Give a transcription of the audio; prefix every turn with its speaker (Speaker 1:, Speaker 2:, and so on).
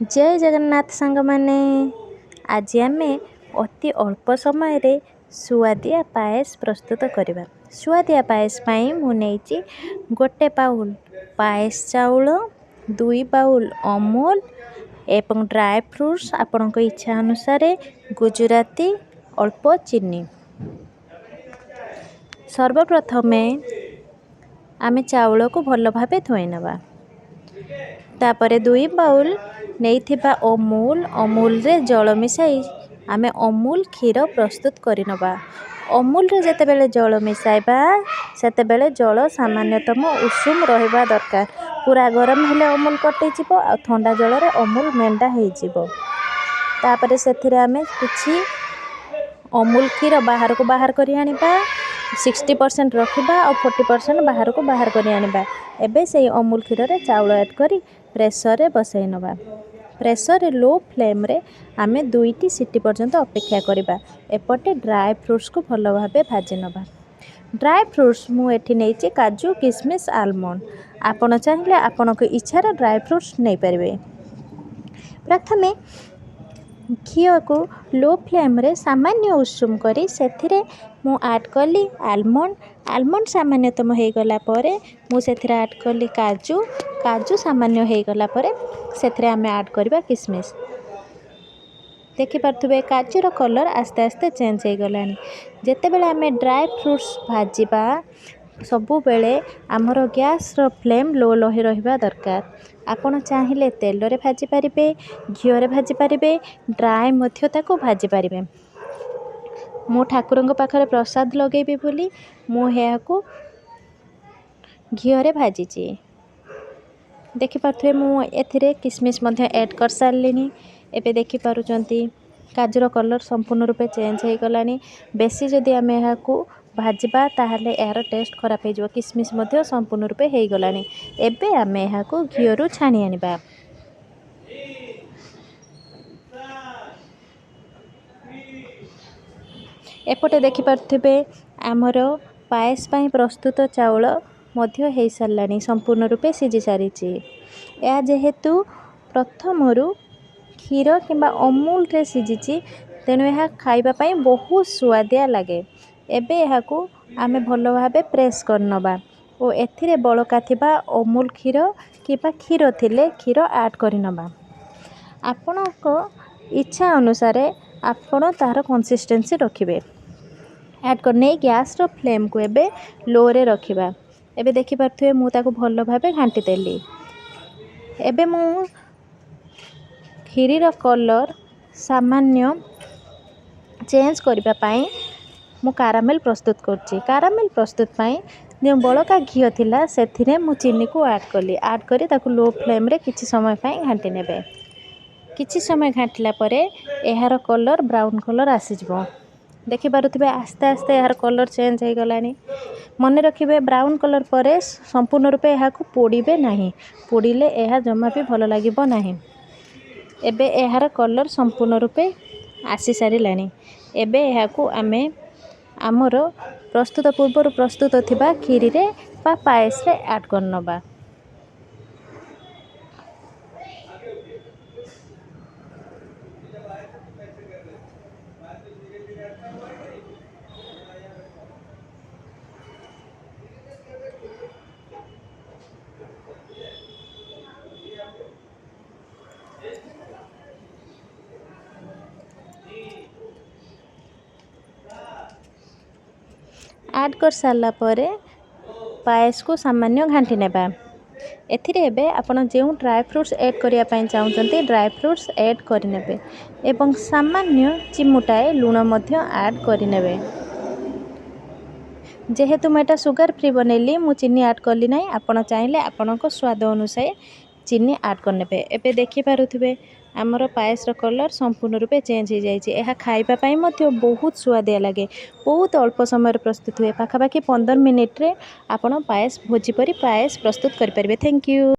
Speaker 1: जय जगन्नाथ सांग माने आज आमे अति अल्प समय रे सुआदिया पाएस प्रस्तुत करवा। सुआदिया पाएस पाई मु नेइची गोटे बाउल पाएस चाउल, 2 बाउल अमूल एवं ड्राई फ्रूट्स आपनक इच्छा अनुसार, गुजराती, अल्प चीनी। सर्वप्रथमे आमे चाउल को भल भाबे धोई नबा। तापरे 2 बाउल नेइथिबा अमूल रे जल मिसाई आमे अमूल क्षीर प्रस्तुत करिनबा। अमूल रे जेतेबेले जल मिसाइबा सेतेबेले जल सामान्यतम उषुम रहिबा दरकार। पूरा गरम हेले अमूल कटि जिवो आ ठंडा जल रे अमूल मेंडा हेइ जिवो। तापरे सेथिरे आमे किछि अमूल क्षीर बाहर को बाहर करि आनिबा। 60% रखिबा और 40% बाहर को बाहर करि आनिबा। एबे सेही अमूल क्षीर रे चाउल ऐड करी प्रेशर रे बसै नबा। प्रेशर रे लो फ्लेम रे आमे 2टी सीटी पर्यंत अपेक्षा करिबा। एपटे ड्राई फ्रूट्स को भल भाबे भाजी नबा। ड्राई फ्रूट्स मु एठी नेइची काजू, किशमिश, आलमंड। आपण चाहिले आपनक इच्छार ड्राई फ्रूट्स नै परिबे। प्रथमे घी को लो फ्लेम रे सामान्य उषुम करी सेथिरे मु ऐड कली आलमंड सामान्यतम हे गला परे मु सेथिरे ऐड कली काजू सामान्य हे गला परे सेथिरे आमे ऐड करबा किशमिश। देखि पारथुबे काजूर कलर आस्ते आस्ते चेंज हे गलानी। जेते बेले आमे ड्राई फ्रूट्स भाजीबा सबु बेले हमरो गैस रो फ्लेम लो लो रहिबा दरकार। आपण चाहिले तेल रे भाजी पारिबे, घियो रे भाजी पारिबे, ड्राई मध्य ताको भाजी पारिबे। मो ठाकुरंग पाखरे प्रसाद लगेबी बोली मो हेया को घियो रे भाजीची। देखि पारथुबे मु एथिरे किशमिश मध्य ऐड कर सारलिनी। एबे देखि पारुचंती काजूर कलर संपूर्ण रूपे चेंज हे गलानी। बेसी जदि आमे एहा को भाजबा ताहले यार टेस्ट खराब हे जो। किशमिश मध्य संपूर्ण रूपे हे गलानी। एबे आमे एहा को घियो रु छाणी आनिबा। एपटे देखि पारथुबे आमरो पाएस पाई प्रस्तुत चाउल मध्य हे सारलानी, संपूर्ण रूपे सिझी सारिची। या जेहेतु प्रथमरु क्षीर किंबा अमूल रे सिझीची तेणु यह खाइबा पाई बहुत सुआदिया लागे। एबे यहा को आमे भलो भाबे प्रेस करनबा ओ एथिरे बळका थिबा अमूल क्षीर किबा क्षीर थिले क्षीर ऐड करिनबा। आपणक इच्छा अनुसार आपण तार कंसिस्टेंसी रखिबे। ऐड करने गैस रो फ्लेम को एबे लो रे रखिबा। एबे देखि पारथुए मु ताको भलो भाबे घांटी देली। एबे मु खीरी रो कलर सामान्य चेंज करिबा पाई मु कारामेल प्रस्तुत करची। कारामेल प्रस्तुत पाई जो बळका घियो थिला सेथिरे मु चीनी को ऐड कली। ऐड करी ताको लो फ्लेम रे किछि समय पाई घांटी नेबे। किछि समय घांटला परे एहार कलर ब्राउन कलर आसी जिवो। देखि पारुथिबे आस्ते आस्ते एहार कलर चेंज हे गलानी। मने रखिबे ब्राउन कलर परे संपूर्ण रूपे एहा को पोड़ीबे नाही। पोड़ीले एहा जमा भी भलो लागिबो नाही। एबे एहार कलर संपूर्ण रूपे आसी सारिलानी। एबे एहा को आमे आमरो प्रस्तुत पूर्व प्रस्तुत थिबा खीरी रे बा पाएस रे ऐड करनबा। ऐड कर सारला परे पाएस को सामान्य घांटी नेबा। एथिरे एबे आपण जेउ ड्राई फ्रूट्स ऐड करिया पई चाहुचंती ड्राई फ्रूट्स ऐड करि नेबे एवं सामान्य चिमुटाए लूण मध्य ऐड करि नेबे। जेहेतु मैं सुगर फ्री बनैली मु चीनी ऐड कली नाही। आपण चाहिले आपणको स्वाद अनुसार चीनी ऐड कर नेबे। एबे देखि पारुथिबे आमर पाएस रो कलर संपूर्ण रूपे चेंज हो जाइए। यह खाइबा पाई मध्य बहुत सुआदिया लगे। बहुत अल्प समय प्रस्तुत हुए। पाखापाखि 15 मिनिट रे आपण पाएस भोजी परी पाएस प्रस्तुत करि परिबे। Thank you.